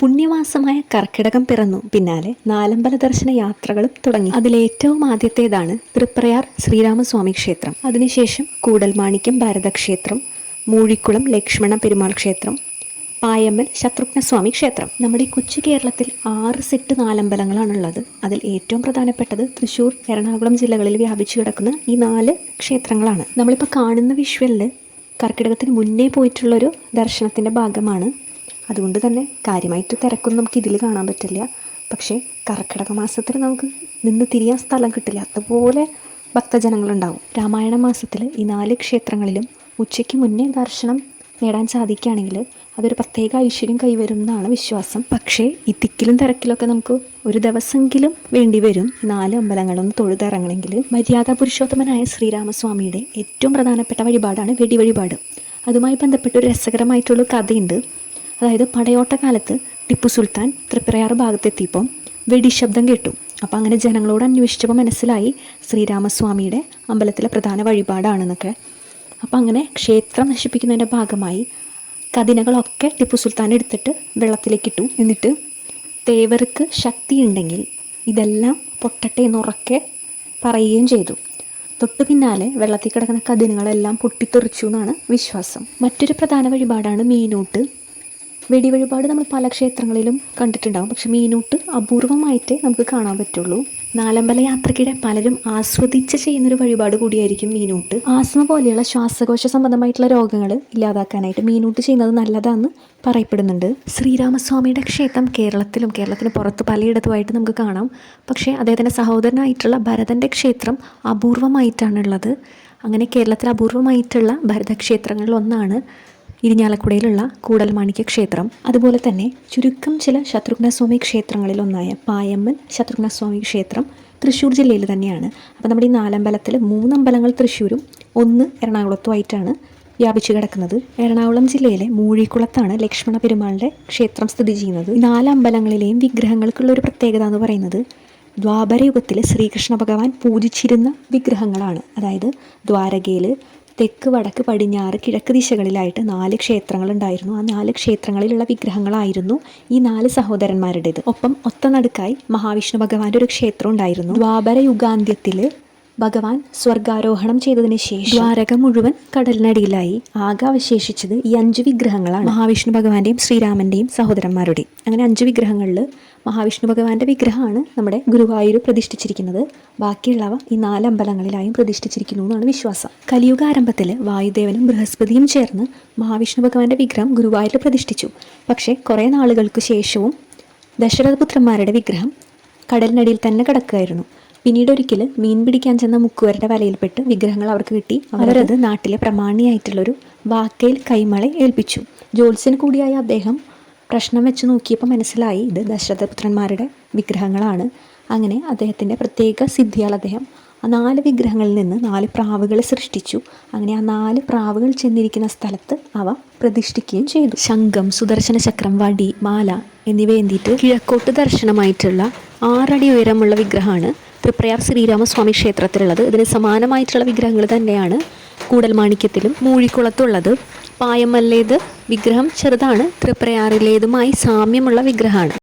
പുണ്യമാസമായ കർക്കിടകം പിറന്നു പിന്നാലെ നാലമ്പല ദർശന യാത്രകളും തുടങ്ങി. അതിലേറ്റവും ആദ്യത്തേതാണ് തൃപ്രയാർ ശ്രീരാമസ്വാമി ക്ഷേത്രം. അതിനുശേഷം കൂടൽമാണിക്യം ഭാരതക്ഷേത്രം, മൂഴിക്കുളം ലക്ഷ്മണ പെരുമാൾ ക്ഷേത്രം, പായമ്മൽ ശത്രുഘ്നസ്വാമി ക്ഷേത്രം. നമ്മുടെ കൊച്ചു കേരളത്തിൽ 6 സെറ്റ് നാലമ്പലങ്ങളാണുള്ളത്. അതിൽ ഏറ്റവും പ്രധാനപ്പെട്ടത് തൃശ്ശൂർ, എറണാകുളം ജില്ലകളിൽ വ്യാപിച്ചു കിടക്കുന്ന ഈ 4 ക്ഷേത്രങ്ങളാണ്. നമ്മളിപ്പോൾ കാണുന്ന വിഷ്വലിൽ കർക്കിടകത്തിന് മുന്നേ പോയിട്ടുള്ളൊരു ദർശനത്തിൻ്റെ ഭാഗമാണ്. അതുകൊണ്ട് തന്നെ കാര്യമായിട്ട് തിരക്കൊന്നും നമുക്ക് ഇതിൽ കാണാൻ പറ്റില്ല. പക്ഷേ കർക്കിടക മാസത്തിൽ നമുക്ക് നിന്ന് തിരിയാൻ സ്ഥലം കിട്ടില്ല, അതുപോലെ ഭക്തജനങ്ങളുണ്ടാവും. രാമായണ മാസത്തിൽ ഈ 4 ക്ഷേത്രങ്ങളിലും ഉച്ചയ്ക്ക് മുന്നേ ദർശനം നേടാൻ സാധിക്കുകയാണെങ്കിൽ അതൊരു പ്രത്യേക ഐശ്വര്യം കൈവരും എന്നാണ് വിശ്വാസം. പക്ഷേ ഈ തിക്കിലും തിരക്കിലൊക്കെ നമുക്ക് ഒരു ദിവസമെങ്കിലും വേണ്ടി വരും 4 അമ്പലങ്ങളൊന്ന് തൊഴുതിറങ്ങണമെങ്കിൽ. മര്യാദാ പുരുഷോത്തമനായ ശ്രീരാമസ്വാമിയുടെ ഏറ്റവും പ്രധാനപ്പെട്ട വഴിപാടാണ് വെടിവഴിപാട്. അതുമായി ബന്ധപ്പെട്ട ഒരു രസകരമായിട്ടുള്ള കഥയുണ്ട്. അതായത് പടയോട്ട കാലത്ത് ടിപ്പു സുൽത്താൻ തൃപ്രയാർ ഭാഗത്തെത്തിയപ്പം വെടിശബ്ദം കേട്ടു. അപ്പം അങ്ങനെ ജനങ്ങളോട് അന്വേഷിച്ചപ്പോൾ മനസ്സിലായി ശ്രീരാമസ്വാമിയുടെ അമ്പലത്തിലെ പ്രധാന വഴിപാടാണെന്നൊക്കെ. അപ്പം അങ്ങനെ ക്ഷേത്രം നശിപ്പിക്കുന്നതിൻ്റെ ഭാഗമായി കതിനകളൊക്കെ ടിപ്പു സുൽത്താൻ എടുത്തിട്ട് വെള്ളത്തിലേക്കിട്ടു. എന്നിട്ട് തേവർക്ക് ശക്തിയുണ്ടെങ്കിൽ ഇതെല്ലാം പൊട്ടട്ടെ എന്നുറക്കെ പറയുകയും ചെയ്തു. തൊട്ടു പിന്നാലെ വെള്ളത്തിൽ കിടക്കുന്ന കതിനകളെല്ലാം പൊട്ടിത്തെറിച്ചു എന്നാണ് വിശ്വാസം. മറ്റൊരു പ്രധാന വഴിപാടാണ് മീനൂട്ട്. വെടിവഴിപാട് നമ്മൾ പല ക്ഷേത്രങ്ങളിലും കണ്ടിട്ടുണ്ടാകും, പക്ഷെ മീനൂട്ട് അപൂർവമായിട്ടേ നമുക്ക് കാണാൻ പറ്റുള്ളൂ. നാലമ്പല യാത്രയ്ക്കിടെ പലരും ആസ്വദിച്ച് ചെയ്യുന്നൊരു വഴിപാട് കൂടിയായിരിക്കും മീനൂട്ട്. ആസ്മ പോലെയുള്ള ശ്വാസകോശ സംബന്ധമായിട്ടുള്ള രോഗങ്ങൾ ഇല്ലാതാക്കാനായിട്ട് മീനൂട്ട് ചെയ്യുന്നത് നല്ലതാണെന്ന് പറയപ്പെടുന്നുണ്ട്. ശ്രീരാമസ്വാമിയുടെ ക്ഷേത്രം കേരളത്തിന് പുറത്ത് പലയിടത്തുമായിട്ട് നമുക്ക് കാണാം. പക്ഷേ അദ്ദേഹത്തിൻ്റെ സഹോദരനായിട്ടുള്ള ഭരതൻ്റെ ക്ഷേത്രം അപൂർവമായിട്ടാണുള്ളത്. അങ്ങനെ കേരളത്തിൽ അപൂർവമായിട്ടുള്ള ഭരതക്ഷേത്രങ്ങളിൽ ഒന്നാണ് ഇരിഞ്ഞാലക്കുടയിലുള്ള കൂടൽമാണിക്യ ക്ഷേത്രം. അതുപോലെ തന്നെ ചുരുക്കം ചില ശത്രുഘ്നസ്വാമി ക്ഷേത്രങ്ങളിൽ ഒന്നായ പായമ്മൽ ശത്രുഘ്നസ്വാമി ക്ഷേത്രം തൃശ്ശൂർ ജില്ലയിൽ തന്നെയാണ്. അപ്പോൾ നമ്മുടെ ഈ 4 അമ്പലത്തിൽ 3 അമ്പലങ്ങൾ തൃശ്ശൂരും 1 എറണാകുളത്തുമായിട്ടാണ് വ്യാപിച്ചു കിടക്കുന്നത്. എറണാകുളം ജില്ലയിലെ മൂഴിക്കുളത്താണ് ലക്ഷ്മണ പെരുമാളുടെ ക്ഷേത്രം സ്ഥിതി ചെയ്യുന്നത്. ഈ 4 അമ്പലങ്ങളിലെയും വിഗ്രഹങ്ങൾക്കുള്ള ഒരു പ്രത്യേകത എന്ന് പറയുന്നത് ദ്വാപരയുഗത്തിൽ ശ്രീകൃഷ്ണ ഭഗവാൻ പൂജിച്ചിരുന്ന വിഗ്രഹങ്ങളാണ്. അതായത് ദ്വാരകയിൽ തെക്ക്, വടക്ക്, പടിഞ്ഞാറ്, കിഴക്ക് ദിശകളിലായിട്ട് 4 ക്ഷേത്രങ്ങളുണ്ടായിരുന്നു. ആ 4 ക്ഷേത്രങ്ങളിലുള്ള വിഗ്രഹങ്ങളായിരുന്നു ഈ 4 സഹോദരന്മാരുടേത്. ഒപ്പം ഒത്ത നടുക്കായി മഹാവിഷ്ണു ഭഗവാന്റെ ഒരു ക്ഷേത്രം ഉണ്ടായിരുന്നു. ദ്വാപര യുഗാന്ത്യത്തിൽ ഭഗവാൻ സ്വർഗാരോഹണം ചെയ്തതിന് ശേഷം ദ്വാരക മുഴുവൻ കടലിനടിയിലായി. ആകെ അവശേഷിച്ചത് ഈ 5 വിഗ്രഹങ്ങളാണ്. മഹാവിഷ്ണു ഭഗവാന്റെയും ശ്രീരാമൻ്റെയും സഹോദരന്മാരുടെയും. അങ്ങനെ 5 വിഗ്രഹങ്ങളിൽ മഹാവിഷ്ണു ഭഗവാന്റെ വിഗ്രഹമാണ് നമ്മുടെ ഗുരുവായൂർ പ്രതിഷ്ഠിച്ചിരിക്കുന്നത്. ബാക്കിയുള്ളവ ഈ 4 അമ്പലങ്ങളിലായും പ്രതിഷ്ഠിച്ചിരിക്കുന്നു എന്നാണ് വിശ്വാസം. കലിയുഗ ആരംഭത്തിൽ വായുദേവനും ബൃഹസ്പതിയും ചേർന്ന് മഹാവിഷ്ണു ഭഗവാന്റെ വിഗ്രഹം ഗുരുവായൂരിൽ പ്രതിഷ്ഠിച്ചു. പക്ഷേ കുറേ നാളുകൾക്ക് ശേഷവും ദശരഥപുത്രന്മാരുടെ വിഗ്രഹം കടലിനടിയിൽ തന്നെ കിടക്കുകയായിരുന്നു. പിന്നീട് ഒരിക്കൽ മീൻ പിടിക്കാൻ ചെന്ന മുക്കുവരുടെ വലയിൽപ്പെട്ട് വിഗ്രഹങ്ങൾ അവർക്ക് കിട്ടി. അവരത് നാട്ടിലെ പ്രമാണിയായിട്ടുള്ളൊരു വാക്കയിൽ കൈമളെ ഏൽപ്പിച്ചു. ജ്യോത്സ്യൻ കൂടിയായ അദ്ദേഹം പ്രശ്നം വെച്ച് നോക്കിയപ്പോൾ മനസ്സിലായി ഇത് ദശരഥപുത്രന്മാരുടെ വിഗ്രഹങ്ങളാണ്. അങ്ങനെ അദ്ദേഹത്തിൻ്റെ പ്രത്യേക സിദ്ധിയാൽ അദ്ദേഹം ആ 4 വിഗ്രഹങ്ങളിൽ നിന്ന് 4 പ്രാവുകളെ സൃഷ്ടിച്ചു. അങ്ങനെ ആ 4 പ്രാവുകൾ ചെന്നിരിക്കുന്ന സ്ഥലത്ത് അവ പ്രതിഷ്ഠിക്കുകയും ചെയ്തു. ശംഖം, സുദർശന ചക്രം, വടി, മാല എന്നിവ എന്തിയിട്ട് കിഴക്കോട്ട് ദർശനമായിട്ടുള്ള 6 അടി ഉയരമുള്ള വിഗ്രഹമാണ് തൃപ്രയാർ ശ്രീരാമസ്വാമി ക്ഷേത്രത്തിലുള്ളത്. ഇതിന് സമാനമായിട്ടുള്ള വിഗ്രഹങ്ങൾ തന്നെയാണ് കൂടൽമാണിക്യത്തിലും മൂഴിക്കുളത്തുള്ളത്. പായമ്മല്ലേത് വിഗ്രഹം ചെറുതാണ്, തൃപ്രയാറിലേതുമായി സാമ്യമുള്ള വിഗ്രഹമാണ്.